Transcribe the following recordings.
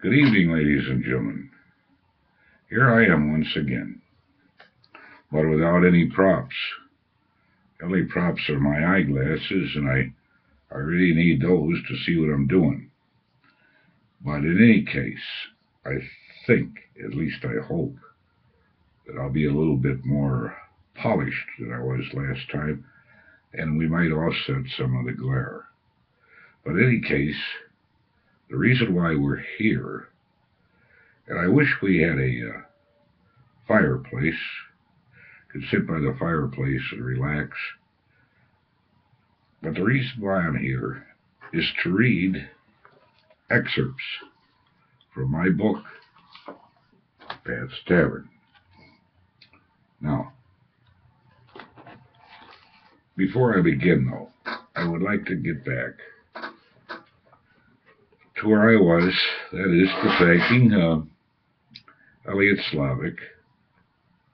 Good evening, ladies and gentlemen. Here I am once again, but without any props. The only props are my eyeglasses, and I really need those to see what I'm doing. But in any case, I think, at least I hope, that I'll be a little bit more polished than I was last time, and we might offset some of the glare. But in any case, the reason why we're here, and I wish we had a fireplace, could sit by the fireplace and relax, but the reason why I'm here is to read excerpts from my book, Pat's Tavern. Now, before I begin, though, I would like to get back to where I was, that is, to thanking Elliot Slavic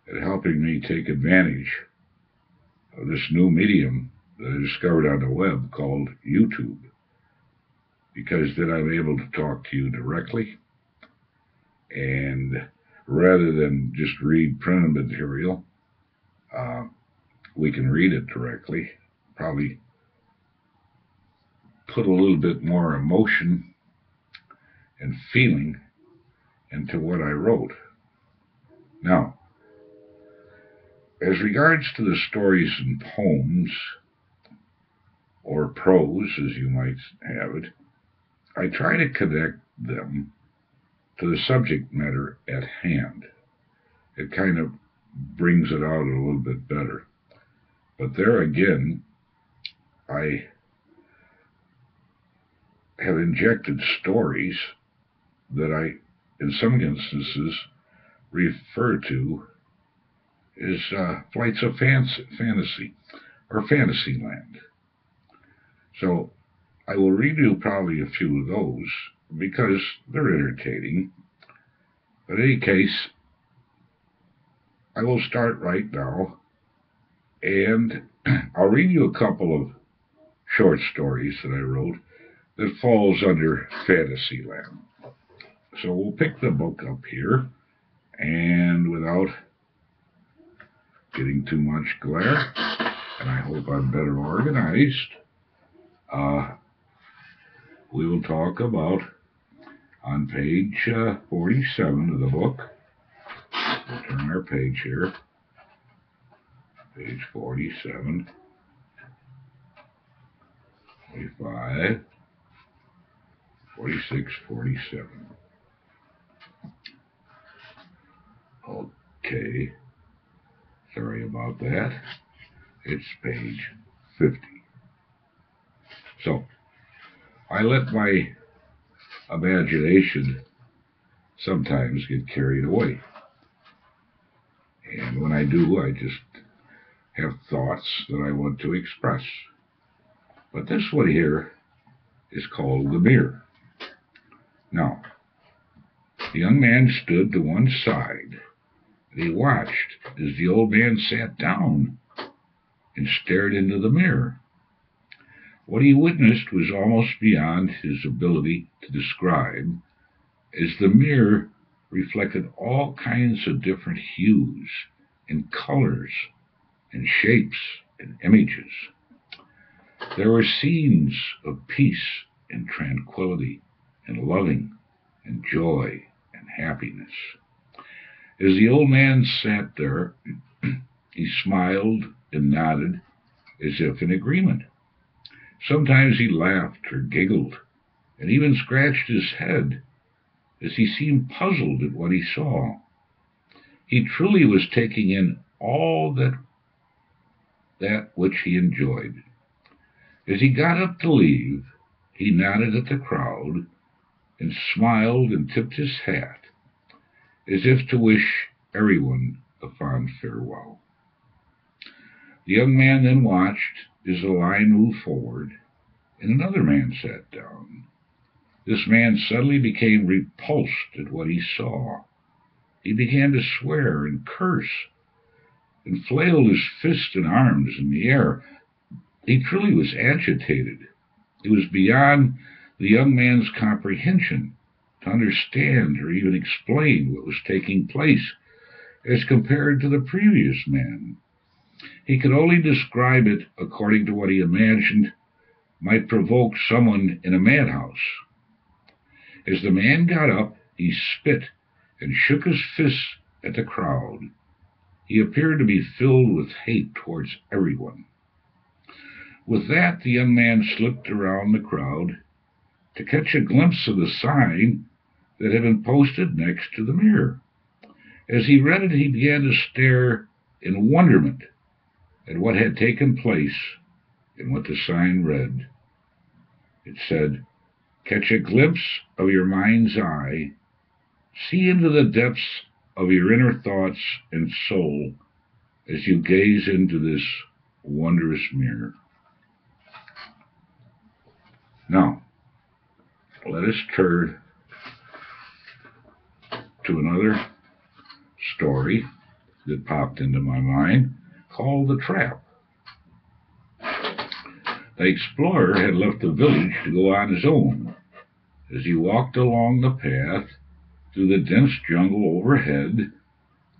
and helping me take advantage of this new medium that I discovered on the web called YouTube, because then I'm able to talk to you directly, and rather than just read printed material, we can read it directly, probably put a little bit more emotion and feeling into what I wrote. Now, as regards to the stories and poems, or prose as you might have it, I try to connect them to the subject matter at hand. It kind of brings it out a little bit better. But there again, I have injected stories that I, in some instances, refer to as flights of fantasy, or Fantasyland. So I will read you probably a few of those because they're entertaining. But in any case, I will start right now, and I'll read you a couple of short stories that I wrote that falls under Fantasyland. So we'll pick the book up here, and without getting too much glare, and I hope I'm better organized, we will talk about, on page 47 of the book, we'll turn our page here, page 47, 45, 46, 47. Okay, sorry about that. It's page 50. So, I let my imagination sometimes get carried away. And when I do, I just have thoughts that I want to express. But this one here is called The Mirror. Now, the young man stood to one side, and he watched as the old man sat down and stared into the mirror. What he witnessed was almost beyond his ability to describe, as the mirror reflected all kinds of different hues and colors and shapes and images. There were scenes of peace and tranquility and loving and joy and happiness. As the old man sat there, he smiled and nodded as if in agreement. Sometimes he laughed or giggled and even scratched his head as he seemed puzzled at what he saw. He truly was taking in all that which he enjoyed. As he got up to leave, he nodded at the crowd and smiled and tipped his hat as if to wish everyone a fond farewell. The young man then watched as the line moved forward, and another man sat down. This man suddenly became repulsed at what he saw. He began to swear and curse, and flailed his fists and arms in the air. He truly was agitated. It was beyond the young man's comprehension to to understand or even explain what was taking place as compared to the previous man. He could only describe it according to what he imagined might provoke someone in a madhouse. As the man got up, he spit and shook his fists at the crowd. He appeared to be filled with hate towards everyone. With that, the young man slipped around the crowd to catch a glimpse of the sign that had been posted next to the mirror. As he read it, he began to stare in wonderment at what had taken place and what the sign read. It said, "Catch a glimpse of your mind's eye. See into the depths of your inner thoughts and soul as you gaze into this wondrous mirror." Now, let us turn to another story that popped into my mind called The Trap. The explorer had left the village to go on his own. As he walked along the path through the dense jungle overhead,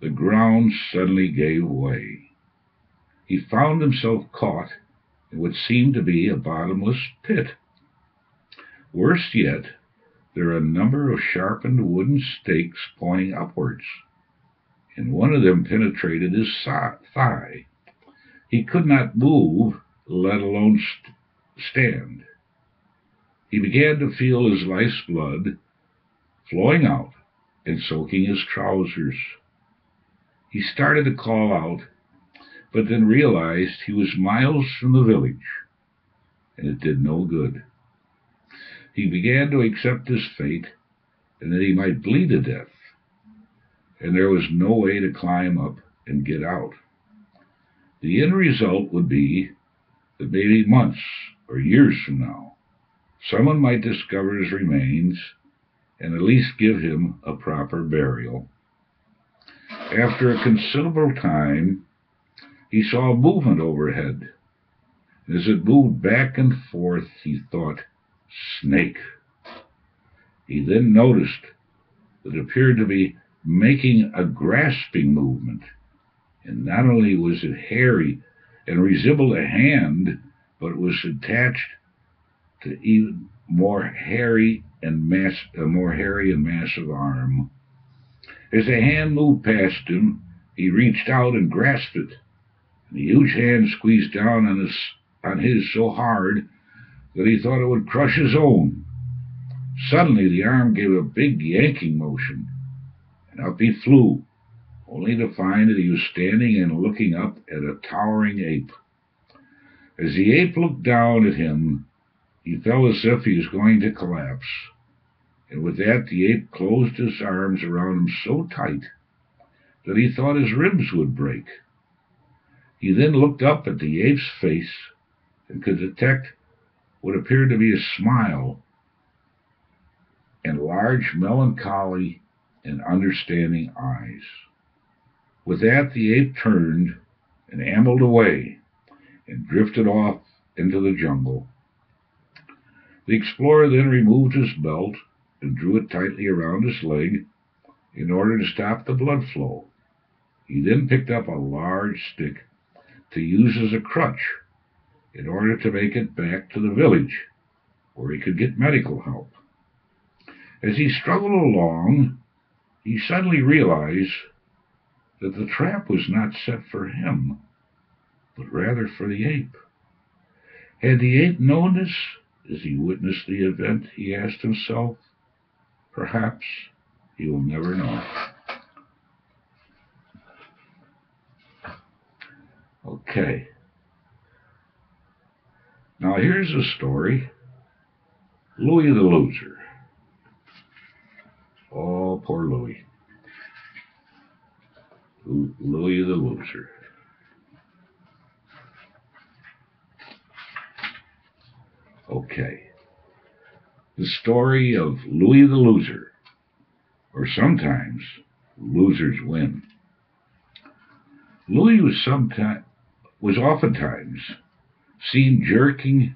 the ground suddenly gave way. He found himself caught in what seemed to be a bottomless pit. Worse yet, there were a number of sharpened wooden stakes pointing upwards, and one of them penetrated his thigh. He could not move, let alone stand. He began to feel his life's blood flowing out and soaking his trousers. He started to call out, but then realized he was miles from the village, and it did no good. He began to accept his fate, and that he might bleed to death, and there was no way to climb up and get out. The end result would be that maybe months or years from now, someone might discover his remains and at least give him a proper burial. After a considerable time, he saw a movement overhead. As it moved back and forth, he thought, "Snake." He then noticed that it appeared to be making a grasping movement, and not only was it hairy and resembled a hand, but it was attached to even more hairy and massive arm. As the hand moved past him, he reached out and grasped it, and the huge hand squeezed down on his so hard that he thought it would crush his own. Suddenly the arm gave a big yanking motion, and up he flew, only to find that he was standing and looking up at a towering ape. As the ape looked down at him, he felt as if he was going to collapse, and with that the ape closed his arms around him so tight that he thought his ribs would break. He then looked up at the ape's face and could detect what appeared to be a smile and large melancholy and understanding eyes. With that, the ape turned and ambled away and drifted off into the jungle. The explorer then removed his belt and drew it tightly around his leg in order to stop the blood flow. He then picked up a large stick to use as a crutch in order to make it back to the village where he could get medical help. As he struggled along, he suddenly realized that the trap was not set for him, but rather for the ape. Had the ape known this as he witnessed the event, he asked himself? Perhaps he will never know. Okay. Now here's a story. Louis the Loser. Oh, poor Louis. Louis the Loser. Okay. The story of Louis the Loser, or sometimes losers win. Louis was oftentimes seen jerking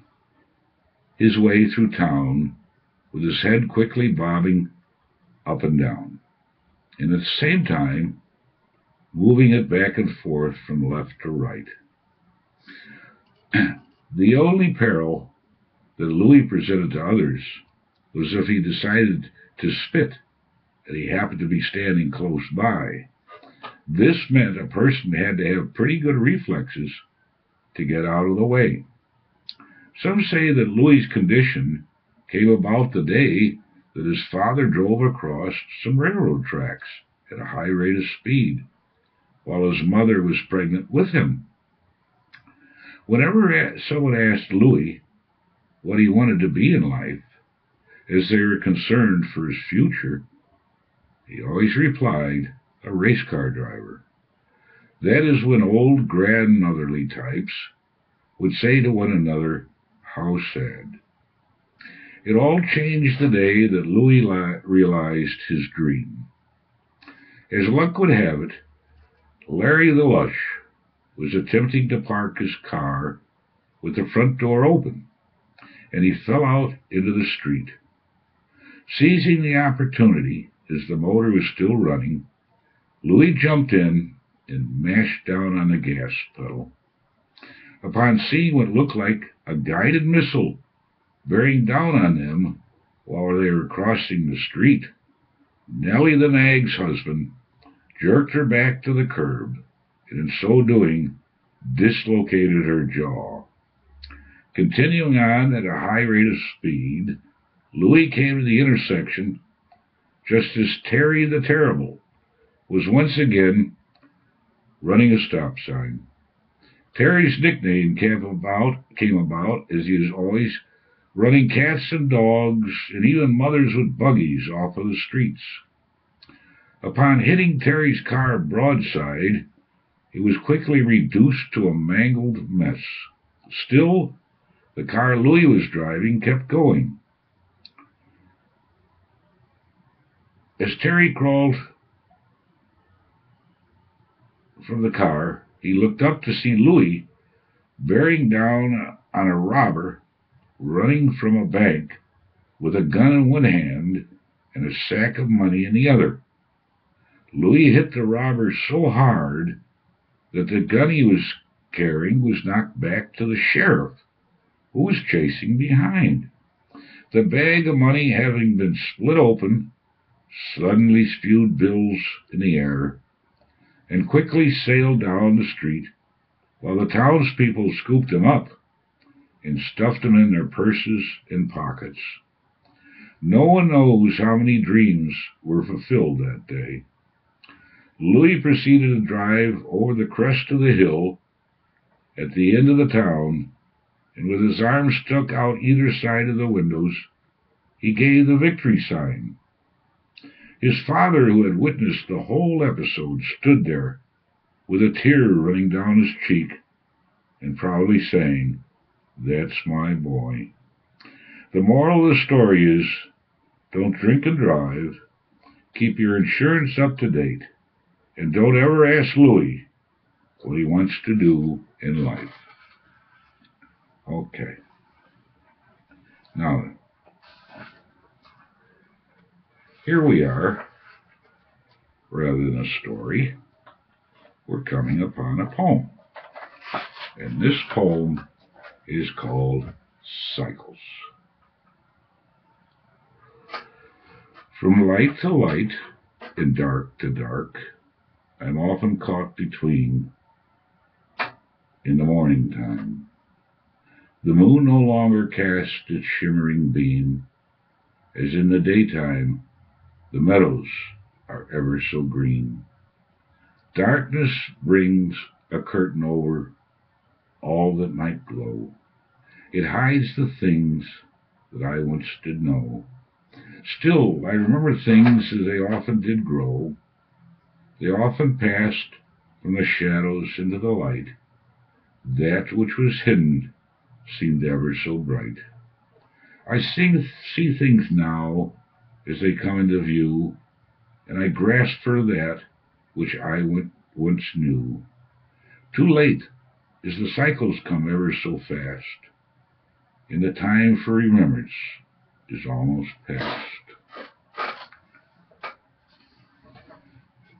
his way through town with his head quickly bobbing up and down, and at the same time moving it back and forth from left to right. The only peril that Louis presented to others was if he decided to spit and he happened to be standing close by. This meant a person had to have pretty good reflexes to get out of the way. Some say that Louis's condition came about the day that his father drove across some railroad tracks at a high rate of speed while his mother was pregnant with him. Whenever someone asked Louis what he wanted to be in life, as they were concerned for his future, he always replied, a race car driver. That is when old grandmotherly types would say to one another, how sad. It all changed the day that Louis realized his dream. As luck would have it, Larry the Lush was attempting to park his car with the front door open, and he fell out into the street. Seizing the opportunity as the motor was still running, Louis jumped in and mashed down on the gas pedal. Upon seeing what looked like a guided missile bearing down on them while they were crossing the street, Nellie the nag's husband jerked her back to the curb, and in so doing dislocated her jaw. Continuing on at a high rate of speed, Louis came to the intersection just as Terry the Terrible was once again running a stop sign. Terry's nickname came about as he was always running cats and dogs and even mothers with buggies off of the streets. Upon hitting Terry's car broadside, it was quickly reduced to a mangled mess. Still, the car Louis was driving kept going. As Terry crawled from the car, he looked up to see Louis bearing down on a robber running from a bank with a gun in one hand and a sack of money in the other. Louis hit the robber so hard that the gun he was carrying was knocked back to the sheriff, who was chasing behind. The bag of money, having been split open, suddenly spewed bills in the air and quickly sailed down the street, while the townspeople scooped them up and stuffed them in their purses and pockets. No one knows how many dreams were fulfilled that day. Louis proceeded to drive over the crest of the hill at the end of the town, and with his arms stuck out either side of the windows, he gave the victory sign. His father, who had witnessed the whole episode, stood there with a tear running down his cheek and proudly saying, "That's my boy." The moral of the story is, don't drink and drive, keep your insurance up to date, and don't ever ask Louis what he wants to do in life. Okay. Now, here we are. Rather than a story, we're coming upon a poem. And this poem is called Cycles. From light to light and dark to dark, I'm often caught between in the morning time. The moon no longer casts its shimmering beam, as in the daytime the meadows are ever so green. Darkness brings a curtain over all that might glow. It hides the things that I once did know. Still, I remember things as they often did grow. They often passed from the shadows into the light. That which was hidden seemed ever so bright. I see things now as they come into view, and I grasp for that which I once knew. Too late, as the cycles come ever so fast, and the time for remembrance is almost past.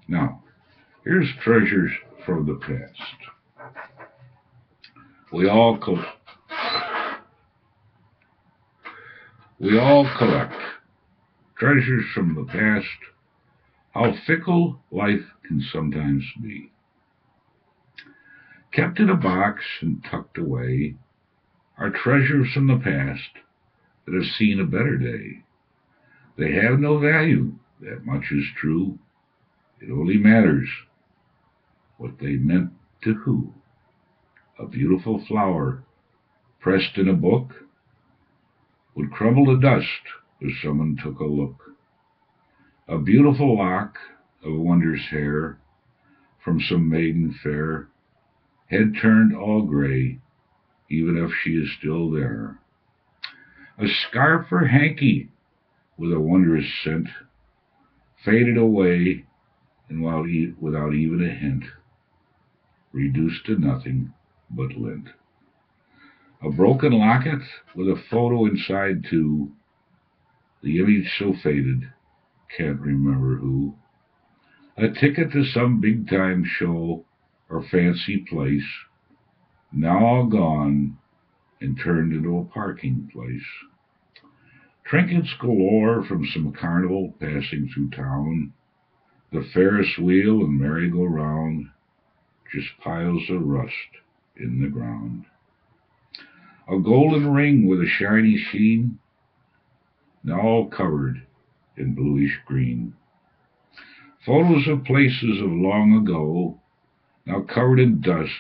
Now, here's treasures from the past. We all collect treasures from the past. How fickle life can sometimes be. Kept in a box and tucked away are treasures from the past that have seen a better day. They have no value, that much is true. It only matters what they meant to who. A beautiful flower pressed in a book would crumble to dust if someone took a look. A beautiful lock of wondrous hair from some maiden fair had turned all gray, even if she is still there. A scarf or hanky with a wondrous scent faded away, and without even a hint, reduced to nothing but lint. A broken locket with a photo inside too, the image so faded, can't remember who. A ticket to some big-time show or fancy place, now all gone and turned into a parking place. Trinkets galore from some carnival passing through town, the Ferris wheel and merry-go-round, just piles of rust in the ground. A golden ring with a shiny sheen, now all covered in bluish green. Photos of places of long ago, now covered in dust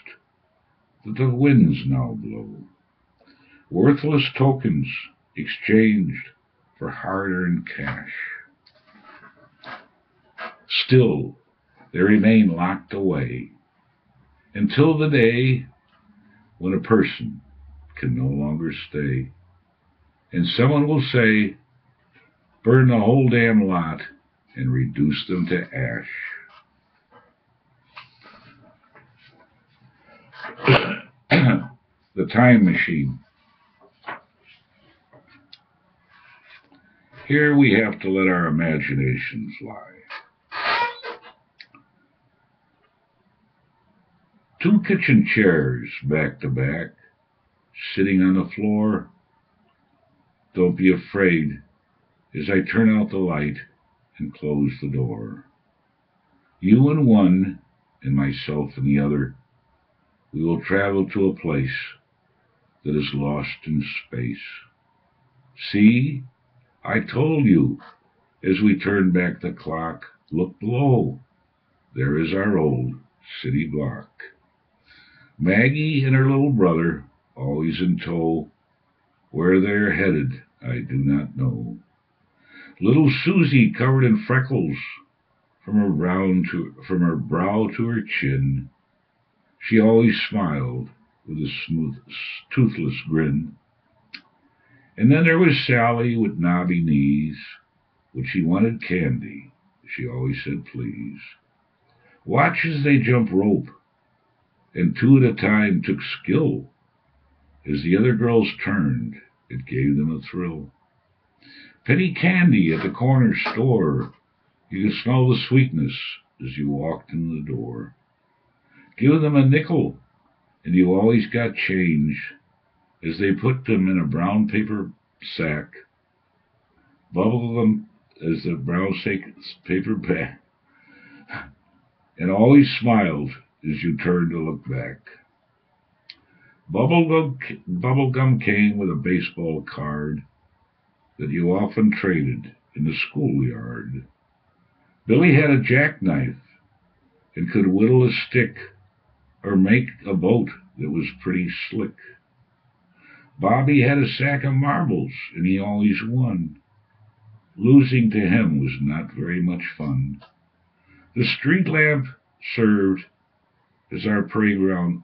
that the winds now blow. Worthless tokens exchanged for hard-earned cash. Still, they remain locked away until the day when a person can no longer stay, and someone will say, burn the whole damn lot and reduce them to ash. The time machine. Here we have to let our imaginations lie. 2 kitchen chairs back to back, sitting on the floor. Don't be afraid as I turn out the light and close the door. You in one and myself in the other, we will travel to a place that is lost in space. See, I told you. As we turn back the clock, look below. There is our old city block. Maggie and her little brother, always in tow. Where they're headed, I do not know. Little Susie, covered in freckles, from her brow to her chin, she always smiled with a smooth, toothless grin. And then there was Sally with knobby knees. When she wanted candy, she always said please. Watch as they jump rope, and 2 at a time took skill. As the other girls turned, it gave them a thrill. Penny candy at the corner store, you could smell the sweetness as you walked in the door. Give them a nickel, and you always got change, as they put them in a brown paper sack, bubble them as the brown paper bag, and always smiled as you turned to look back. Bubblegum came with a baseball card that you often traded in the schoolyard. Billy had a jackknife and could whittle a stick or make a boat that was pretty slick. Bobby had a sack of marbles, and he always won. Losing to him was not very much fun. The street lamp served as our playground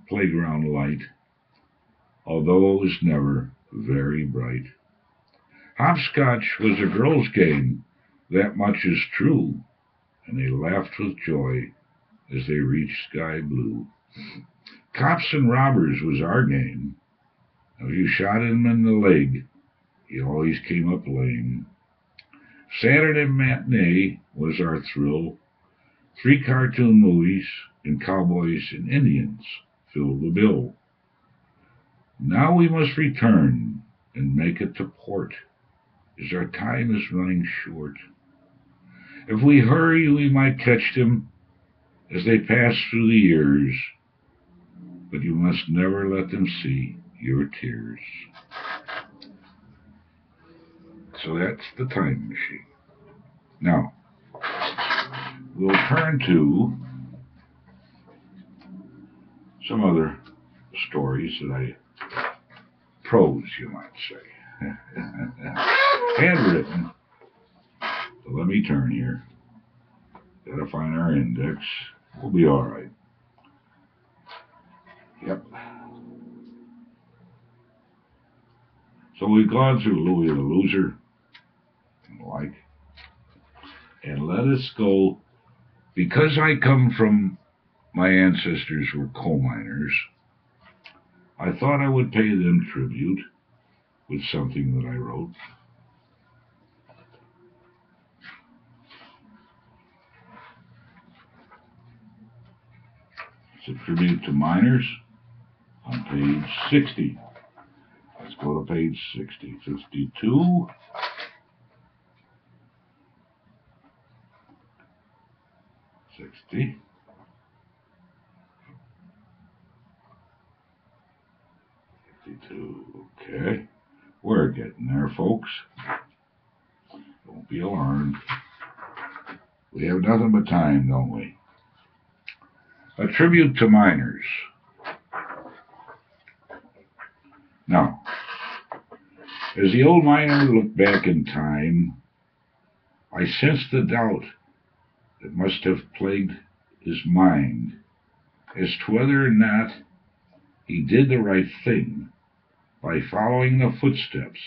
light, although it was never very bright. Hopscotch was a girl's game, that much is true, and they laughed with joy as they reached sky blue. Cops and robbers was our game. If you shot him in the leg, he always came up lame. Saturday matinee was our thrill. 3 cartoon movies and cowboys and Indians fill the bill. Now we must return and make it to port, as our time is running short. If we hurry, we might catch them as they pass through the years, but you must never let them see your tears. So that's the time machine. Now, we'll turn to some other stories that prose, you might say. Handwritten. So let me turn here. Gotta find our index. We'll be alright. Yep. So we've gone through Louis the Loser and the like. And let us go, because I come from, my ancestors were coal miners, I thought I would pay them tribute with something that I wrote. It's a tribute to miners on page 60. Let's go to page 60. 52. 60. 52. Okay. We're getting there, folks. Don't be alarmed. We have nothing but time, don't we? A tribute to miners. Now, as the old miner looked back in time, I sensed the doubt that must have plagued his mind as to whether or not he did the right thing by following the footsteps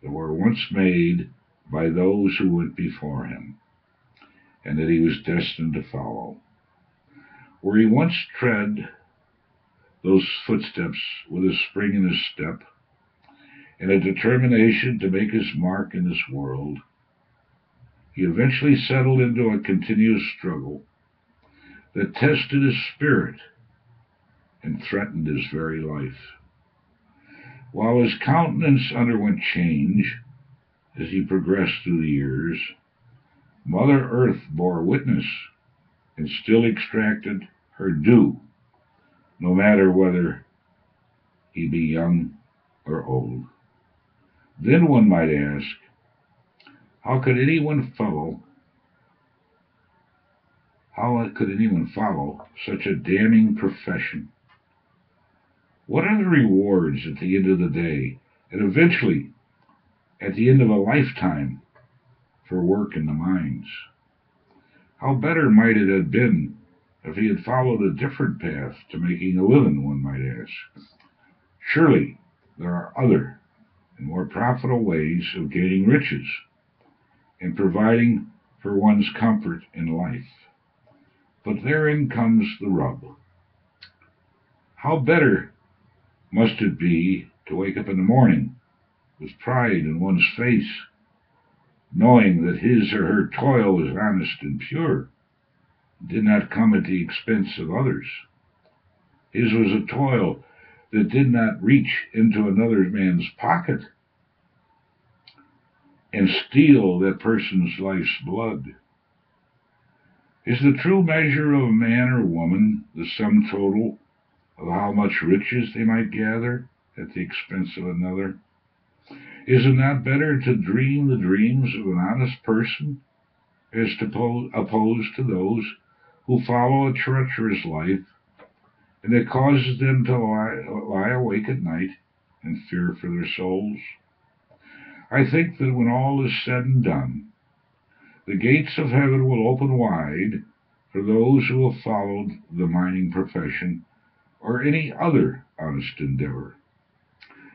that were once made by those who went before him, and that he was destined to follow. Where he once tread those footsteps with a spring in his step and a determination to make his mark in this world, he eventually settled into a continuous struggle that tested his spirit and threatened his very life. While his countenance underwent change as he progressed through the years, Mother Earth bore witness and still extracted her due, no matter whether he be young or old. Then one might ask, how could anyone follow such a damning profession? What are the rewards at the end of the day, and eventually at the end of a lifetime for work in the mines? How better might it have been if he had followed a different path to making a living, one might ask? Surely there are other and more profitable ways of gaining riches and providing for one's comfort in life. But therein comes the rub. How better must it be to wake up in the morning with pride in one's face, knowing that his or her toil was honest and pure, did not come at the expense of others. His was a toil that did not reach into another man's pocket and steal that person's life's blood. Is the true measure of a man or woman the sum total of how much riches they might gather at the expense of another? Is it not better to dream the dreams of an honest person as opposed to those who follow a treacherous life, and that causes them to lie awake at night and fear for their souls? I think that when all is said and done, the gates of heaven will open wide for those who have followed the mining profession or any other honest endeavor.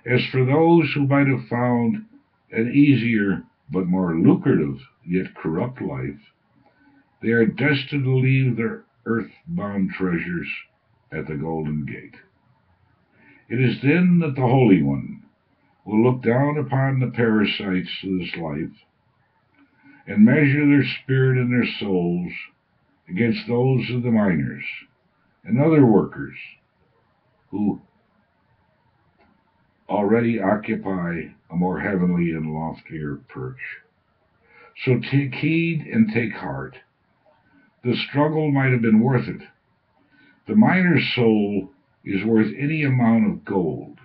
As for those who might have found an easier but more lucrative yet corrupt life, they are destined to leave their earth-bound treasures at the Golden Gate. It is then that the Holy One will look down upon the parasites of this life and measure their spirit and their souls against those of the miners and other workers who already occupy a more heavenly and loftier perch. So take heed and take heart. The struggle might have been worth it. The miner's soul is worth any amount of gold.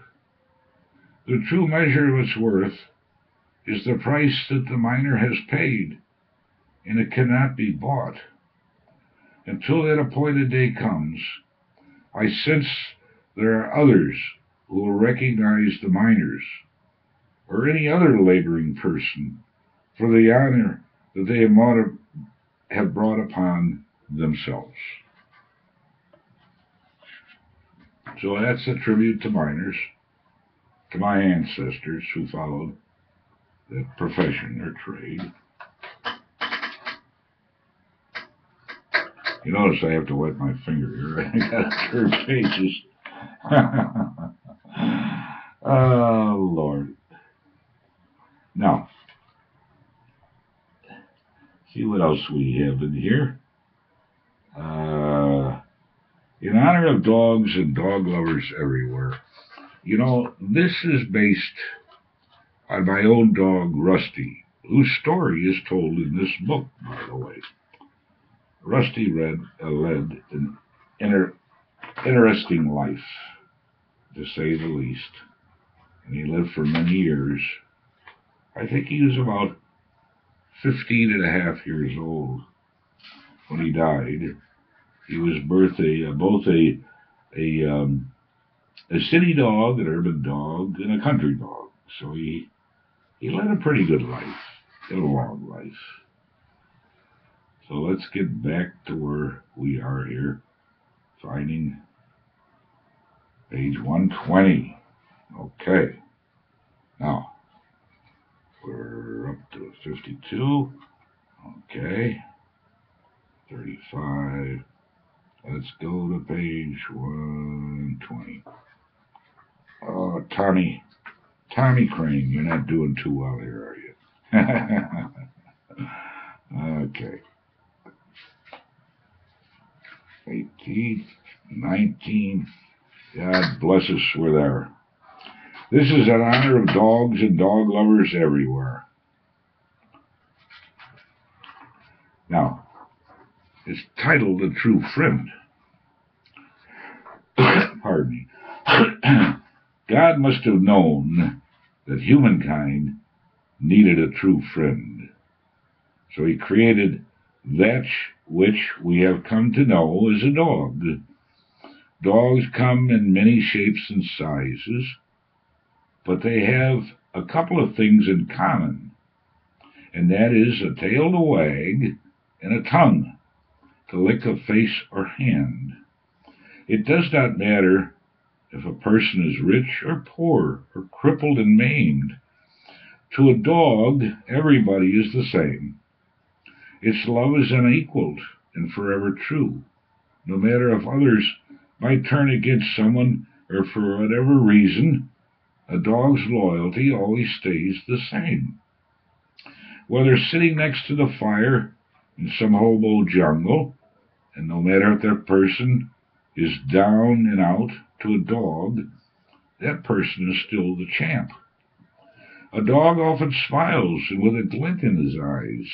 The true measure of its worth is the price that the miner has paid, and it cannot be bought. Until that appointed day comes, I sense there are others who will recognize the miners or any other laboring person for the honor that they have brought upon themselves. So that's a tribute to miners, to my ancestors who followed that profession or trade. You notice I have to wet my finger here. I gotta turn pages. Oh, Lord. Now, see what else we have in here. In honor of dogs and dog lovers everywhere. You know, this is based on my own dog, Rusty, whose story is told in this book, by the way. Rusty led an interesting life, to say the least. And he lived for many years. I think he was about 15 and a half years old when he died. He was both a city dog, an urban dog, and a country dog. So he led a pretty good life, a long life. So let's get back to where we are here, finding page 120. Okay. Now, we're up to 52. Okay. 35. Let's go to page 120. Oh, Tommy Crane, you're not doing too well here, are you? Okay. 18, 19. God bless us, we're there. This is in honor of dogs and dog lovers everywhere. Now, it's titled A True Friend. Pardon me. God must have known that humankind needed a true friend. So he created that which we have come to know as a dog. Dogs come in many shapes and sizes, but they have a couple of things in common, and that is a tail to wag and a tongue to lick a face or hand. It does not matter if a person is rich or poor or crippled and maimed. To a dog, everybody is the same. Its love is unequaled and forever true, no matter if others might turn against someone or for whatever reason. A dog's loyalty always stays the same. Whether sitting next to the fire in some hobo jungle, and no matter if that person is down and out, to a dog, that person is still the champ. A dog often smiles and with a glint in his eyes.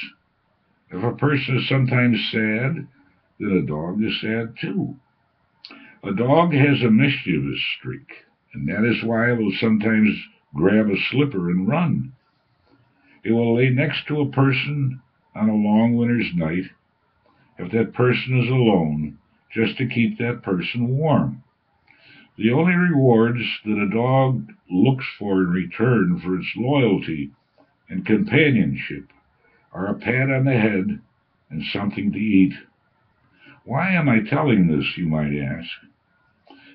If a person is sometimes sad, then a dog is sad too. A dog has a mischievous streak, and that is why it will sometimes grab a slipper and run. It will lay next to a person on a long winter's night, if that person is alone, just to keep that person warm. The only rewards that a dog looks for in return for its loyalty and companionship are a pat on the head and something to eat. Why am I telling this, you might ask?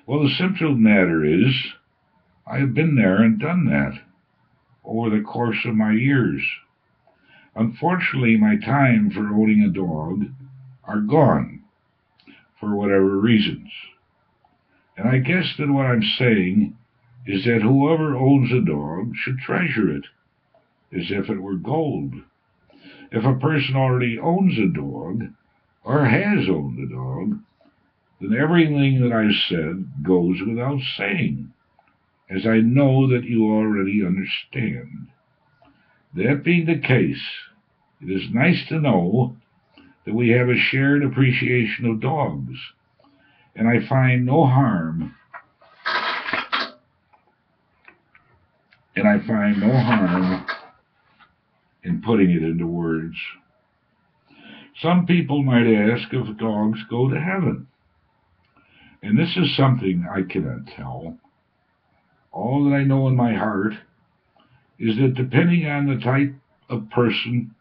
Well, the simple matter is, I have been there and done that over the course of my years. Unfortunately, my time for owning a dog are gone, for whatever reasons. And I guess that what I'm saying is that whoever owns a dog should treasure it as if it were gold. If a person already owns a dog, or has owned a dog, then everything that I've said goes without saying, as I know that you already understand. That being the case, it is nice to know that we have a shared appreciation of dogs, and I find no harm in putting it into words. Some people might ask if dogs go to heaven, and this is something I cannot tell. All that I know in my heart is that depending on the type of person,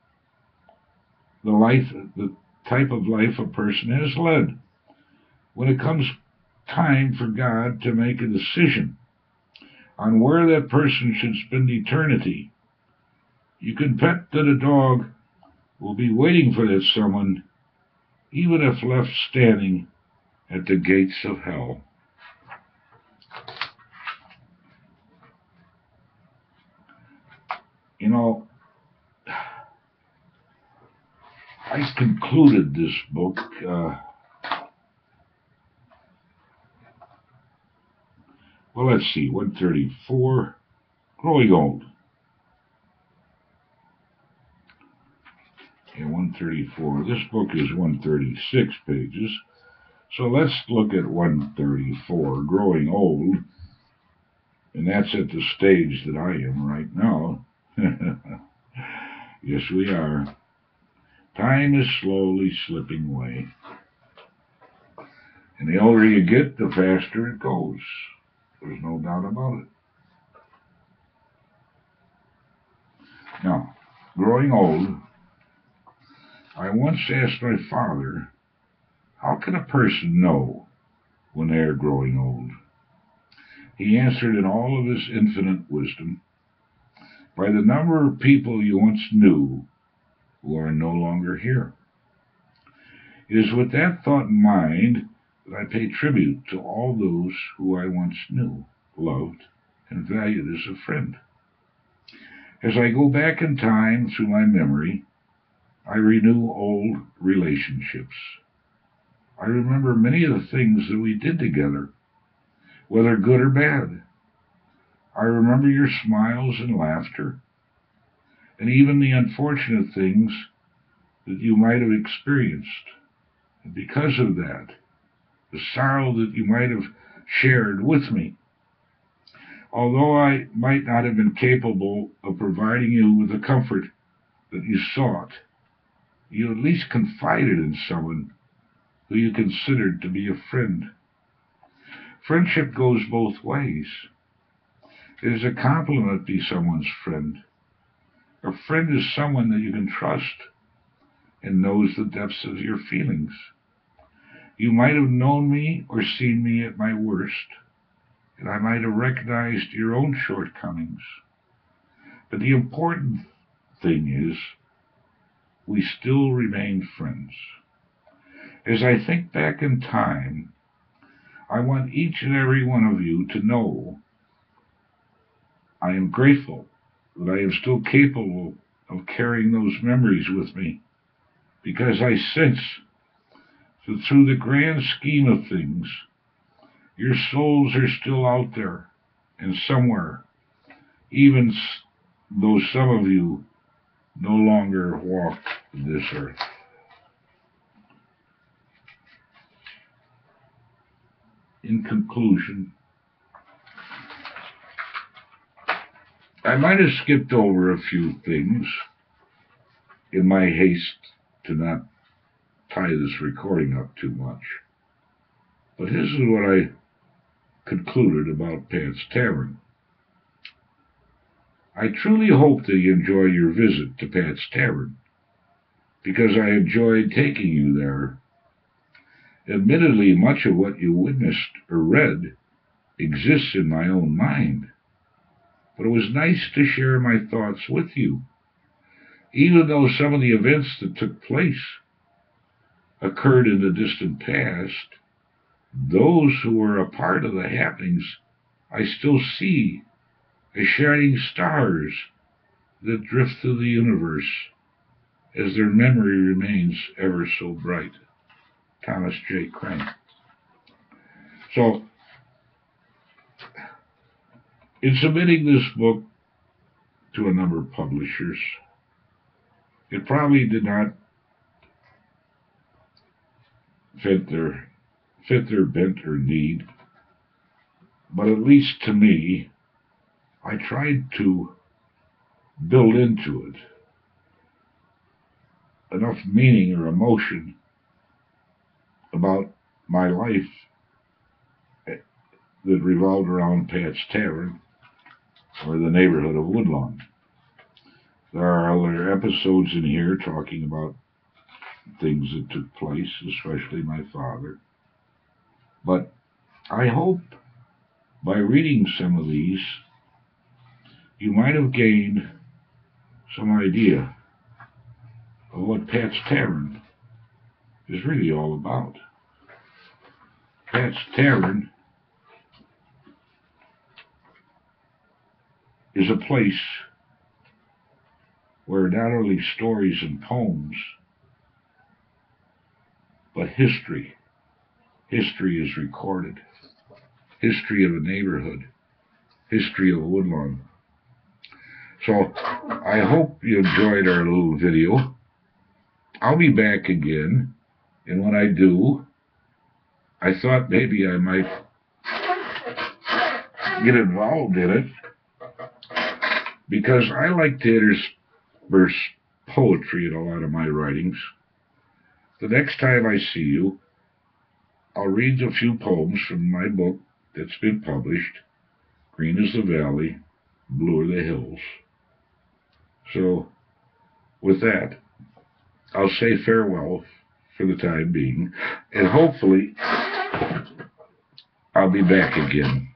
the type of life a person has led, when it comes time for God to make a decision on where that person should spend eternity, you can bet that a dog will be waiting for that someone, even if left standing at the gates of hell. You know, I concluded this book well, let's see, 134, Growing Old. And 134, this book is 136 pages, so let's look at 134, Growing Old, and that's at the stage that I am right now. Yes, we are. Time is slowly slipping away, and the older you get, the faster it goes. There's no doubt about it. Now, growing old, I once asked my father, how can a person know when they are growing old? He answered in all of his infinite wisdom, by the number of people you once knew who are no longer here. It is with that thought in mind that I pay tribute to all those who I once knew, loved, and valued as a friend. As I go back in time through my memory, I renew old relationships. I remember many of the things that we did together, whether good or bad. I remember your smiles and laughter, and even the unfortunate things that you might have experienced. And because of that, the sorrow that you might have shared with me. Although I might not have been capable of providing you with the comfort that you sought, you at least confided in someone who you considered to be a friend. Friendship goes both ways. It is a compliment to be someone's friend. A friend is someone that you can trust and knows the depths of your feelings. You might have known me or seen me at my worst, and I might have recognized your own shortcomings. But the important thing is, we still remain friends. As I think back in time, I want each and every one of you to know I am grateful that I am still capable of carrying those memories with me, because I sense that through the grand scheme of things, your souls are still out there and somewhere, even though some of you no longer walk this earth. In conclusion, I might have skipped over a few things in my haste to not tie this recording up too much, but this is what I concluded about Pat's Tavern. I truly hope that you enjoy your visit to Pat's Tavern, because I enjoyed taking you there. Admittedly, much of what you witnessed or read exists in my own mind, but it was nice to share my thoughts with you. Even though some of the events that took place occurred in the distant past, those who were a part of the happenings I still see as shining stars that drift through the universe as their memory remains ever so bright. Thomas J. Crane. So, in submitting this book to a number of publishers, it probably did not fit their bent or need, but at least to me, I tried to build into it enough meaning or emotion about my life that revolved around Pat's Tavern or the neighborhood of Woodlawn. There are other episodes in here talking about things that took place, especially my father. But I hope by reading some of these, you might have gained some idea of what Pat's Tavern is really all about. Pat's Tavern is a place where not only stories and poems, but history is recorded. History of a neighborhood, history of Woodlawn. So I hope you enjoyed our little video. I'll be back again, and when I do, I thought maybe I might get involved in it, because I like to intersperse poetry in a lot of my writings. The next time I see you, I'll read a few poems from my book that's been published, Green is the Valley, Blue are the Hills. So, with that, I'll say farewell for the time being, and hopefully I'll be back again.